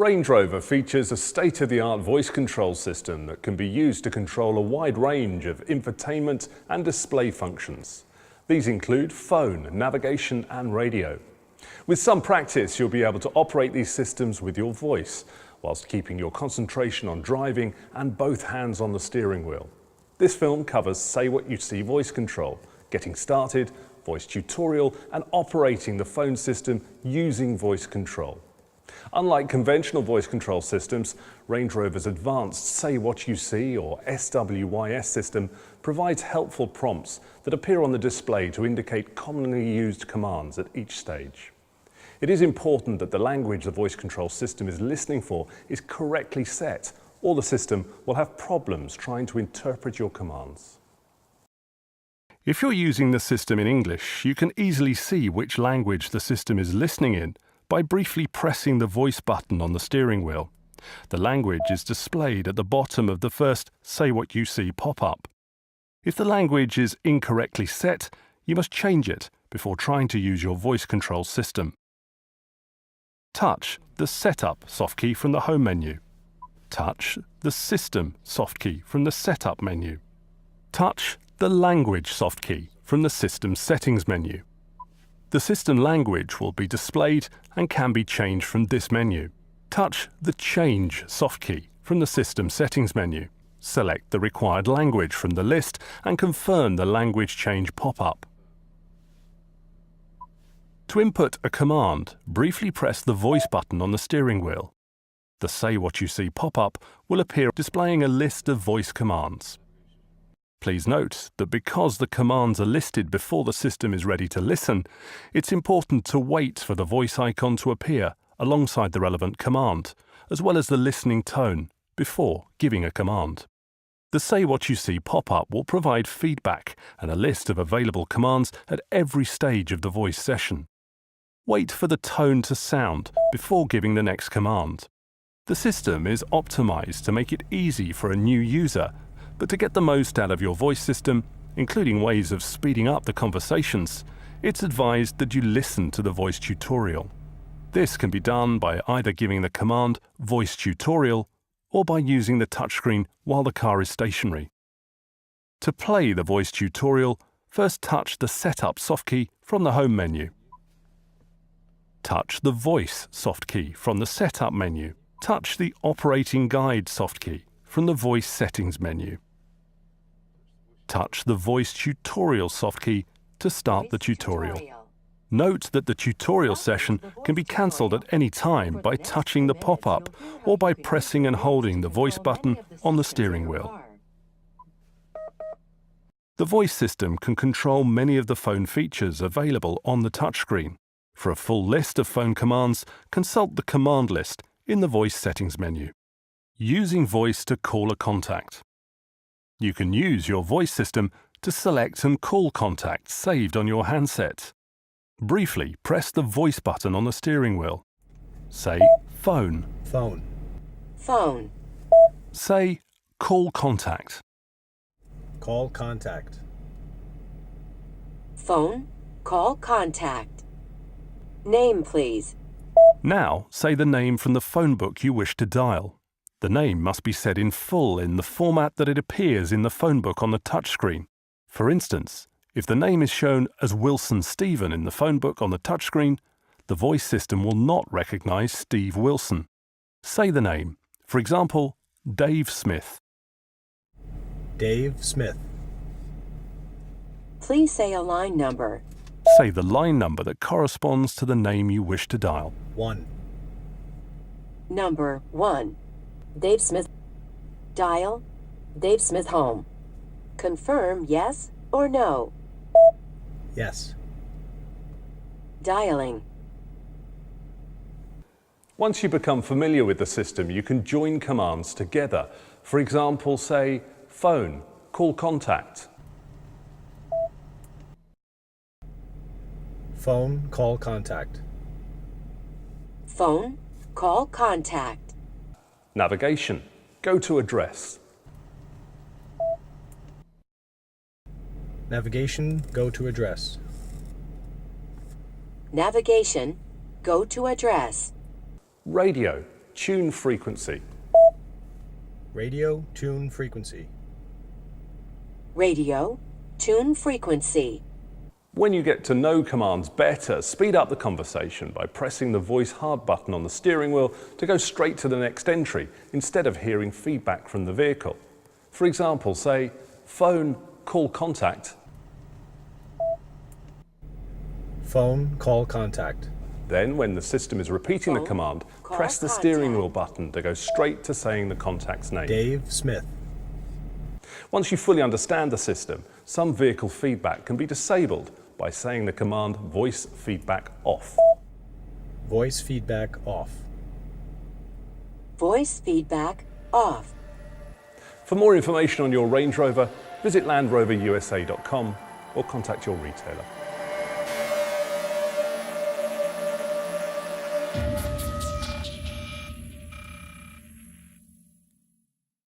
Range Rover features a state-of-the-art voice control system that can be used to control a wide range of infotainment and display functions. These include phone, navigation and radio. With some practice, you'll be able to operate these systems with your voice, whilst keeping your concentration on driving and both hands on the steering wheel. This film covers Say What You See voice control, getting started, voice tutorial and operating the phone system using voice control. Unlike conventional voice control systems, Range Rover's advanced Say What You See or SWYS system provides helpful prompts that appear on the display to indicate commonly used commands at each stage. It is important that the language the voice control system is listening for is correctly set, or the system will have problems trying to interpret your commands. If you're using the system in English, you can easily see which language the system is listening in by briefly pressing the voice button on the steering wheel. The language is displayed at the bottom of the first Say What You See pop-up. If the language is incorrectly set, you must change it before trying to use your voice control system. Touch the Setup soft key from the Home menu. Touch the System soft key from the Setup menu. Touch the Language soft key from the System Settings menu. The system language will be displayed and can be changed from this menu. Touch the Change soft key from the System Settings menu. Select the required language from the list and confirm the language change pop-up. To input a command, briefly press the voice button on the steering wheel. The Say What You See pop-up will appear displaying a list of voice commands. Please note that because the commands are listed before the system is ready to listen, it's important to wait for the voice icon to appear alongside the relevant command, as well as the listening tone, before giving a command. The Say What You See pop-up will provide feedback and a list of available commands at every stage of the voice session. Wait for the tone to sound before giving the next command. The system is optimized to make it easy for a new user, but to get the most out of your voice system, including ways of speeding up the conversations, it's advised that you listen to the voice tutorial. This can be done by either giving the command Voice Tutorial or by using the touchscreen while the car is stationary. To play the voice tutorial, first touch the Setup soft key from the Home menu. Touch the Voice soft key from the Setup menu. Touch the Operating Guide soft key from the Voice Settings menu. Touch the Voice Tutorial soft key to start the tutorial. Note that the tutorial session can be cancelled at any time by touching the pop-up or by pressing and holding the voice button on the steering wheel. The voice system can control many of the phone features available on the touchscreen. For a full list of phone commands, consult the command list in the Voice Settings menu. Using voice to call a contact. You can use your voice system to select and call contacts saved on your handset. Briefly press the voice button on the steering wheel. Say Phone. Phone. Phone. Say Call Contact. Call contact. Phone. Call contact. Name, please. Now say the name from the phone book you wish to dial. The name must be said in full in the format that it appears in the phone book on the touchscreen. For instance, if the name is shown as Wilson Stephen in the phone book on the touchscreen, the voice system will not recognize Steve Wilson. Say the name, for example, Dave Smith. Dave Smith. Please say a line number. Say the line number that corresponds to the name you wish to dial. 1. Number 1. Dave Smith. Dial Dave Smith home. Confirm yes or no. Yes. Dialing. Once you become familiar with the system, you can join commands together. For example, say Phone, call contact. Phone, call contact. Phone. Call contact. Navigation, go to address. Navigation, go to address. Navigation. Go to address. Radio, tune frequency. Radio tune frequency. Radio, tune frequency. When you get to know commands better, speed up the conversation by pressing the voice hard button on the steering wheel to go straight to the next entry instead of hearing feedback from the vehicle. For example, say, phone, call contact. Phone, call contact. Then, when the system is repeating the Phone, command, call press the steering contact. wheel button to go straight to saying the contact's name. Dave Smith. Once you fully understand the system, some vehicle feedback can be disabled by saying the command voice feedback off. Voice feedback off. Voice feedback off. For more information on your Range Rover, visit LandRoverUSA.com or contact your retailer.